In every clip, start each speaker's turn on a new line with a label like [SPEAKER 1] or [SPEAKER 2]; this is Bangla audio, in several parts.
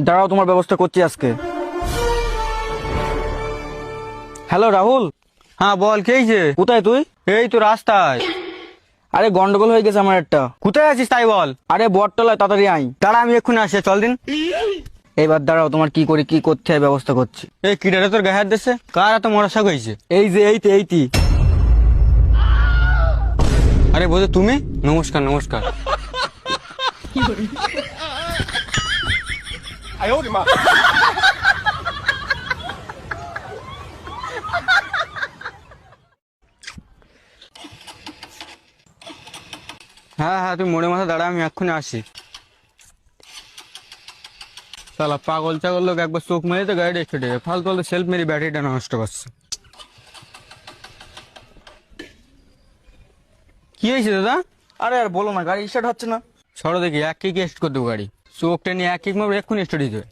[SPEAKER 1] দাঁড়াও, তোমার ব্যবস্থা করছি আজকে। হ্যালো রাহুল।
[SPEAKER 2] হ্যাঁ বল, কে হয়েছে?
[SPEAKER 1] কোথায় তুই?
[SPEAKER 2] এই তো রাস্তায়।
[SPEAKER 1] আরে গন্ডগোল হয়ে গেছে আমার একটা।
[SPEAKER 2] কোথায় আছিস তাই বল।
[SPEAKER 1] আরে বটতলায়, তাড়াতাড়ি আই।
[SPEAKER 2] দাঁড়া, আমি এক্ষুনি আসি, চল দিন।
[SPEAKER 1] এইবার দাঁড়াও, তোমার কি করে কি করতে হয় ব্যবস্থা করছি।
[SPEAKER 2] এই কিডারে তোর গায়ে হাত দিচ্ছে? কার এত মরাশাক হয়েছে?
[SPEAKER 1] এই যে এইটি।
[SPEAKER 2] আরে বোঝে তুমি? নমস্কার নমস্কার। হ্যাঁ হ্যাঁ, তুই মোড়ে মাথা দাঁড়া, আমি এক্ষুনি আসি। শালা পাগল ছাগল লোক একবার চোখ মেরে তো গাড়ি রেখে দেবে, ফালতু ফালতু সেলফ মেরে ব্যাটারিটা নষ্ট করছে। কি হয়েছে দাদা?
[SPEAKER 1] আরে আর বলো না, গাড়ি স্টার্ট হচ্ছে না।
[SPEAKER 2] সরো দেখি, এক কিক স্টার্ট করে দেবো গাড়ি। চোখটা নিয়ে এক কিক মারবো, এক্ষুনি স্টার্ট দিতে।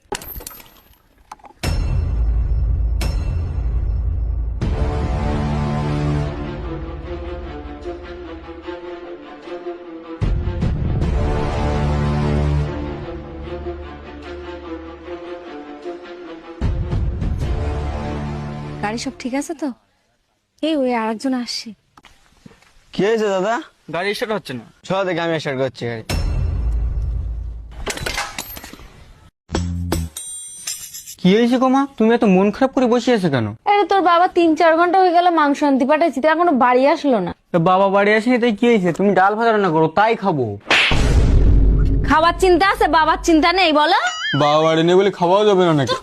[SPEAKER 3] গাড়ি সব ঠিক আছে তো? এই ওই আরেকজন আসছে।
[SPEAKER 2] কি হয়েছে দাদা?
[SPEAKER 1] গাড়ি স্টার্ট হচ্ছে না।
[SPEAKER 2] সরো দেখি, আমি স্টার্ট করছি গাড়ি। কি হয়েছে গোমা, তুমি এত মন খারাপ করে বসে আছো কেন?
[SPEAKER 3] আরে তোর বাবা 3-4 ঘন্টা হয়ে গেল মাংস আনতে পাঠাইছি, তো এখনো বাড়ি আসলো না।
[SPEAKER 2] তো বাবা বাড়ি আসেনি তাই কি হয়েছে? তুমি ডাল ভাজা রান্না করো, তাই খাবো।
[SPEAKER 3] খাবার চিন্তা আছে, বাবার চিন্তা নেই বলো?
[SPEAKER 2] বাবা বাড়ি নেই বলে খাওয়াও যাবে না নাকি?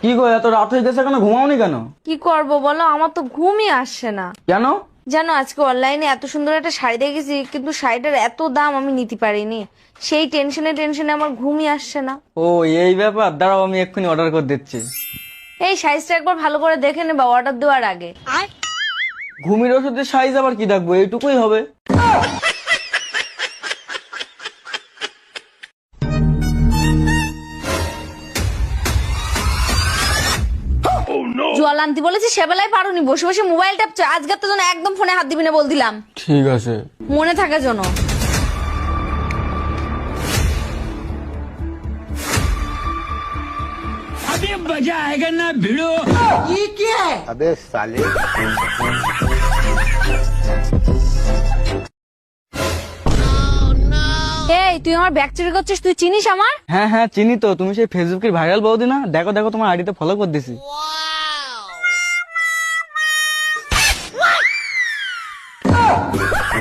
[SPEAKER 1] কি গো, এত রাত হয়ে গেছে কেন? ঘুমাওনি কেন?
[SPEAKER 3] কি করব বলো, আমার তো ঘুমই আসছে না।
[SPEAKER 1] কেন?
[SPEAKER 3] জানো আজকে অনলাইনে এত সুন্দর একটা শাড়ি দেখেছি, কিন্তু শাড়িটার এত দাম আমি নিতে পারিনি। সেই টেনশনে আমার ঘুমই আসছে না।
[SPEAKER 1] ও এই ব্যাপার, দাঁড়াও আমি এক্ষুনি অর্ডার করে দিচ্ছি।
[SPEAKER 3] এই সাইজটা একবার ভালো করে দেখে নেবা অর্ডার দেওয়ার আগে।
[SPEAKER 1] ঘুমির ওষুধের সাইজ আবার কি দেখবো, এইটুকুই হবে।
[SPEAKER 3] জল আনতে বলেছি সেবেলায় পারোনি, বসে বসে মোবাইল টিপছো। আজকে তো যেন একদম ফোনে হাত দিবি না বল দিলাম,
[SPEAKER 2] ঠিক আছে।
[SPEAKER 3] মনে থাকে যেন। এই তুই আমার ব্যাগ চুরি করছিস, তুই চিনিস আমার?
[SPEAKER 1] হ্যাঁ হ্যাঁ চিনি তো, তুমি সেই ফেসবুকের ভাইরাল বৌদি না? দেখো দেখো, তোমার আইডিতে ফলো করে দিছি।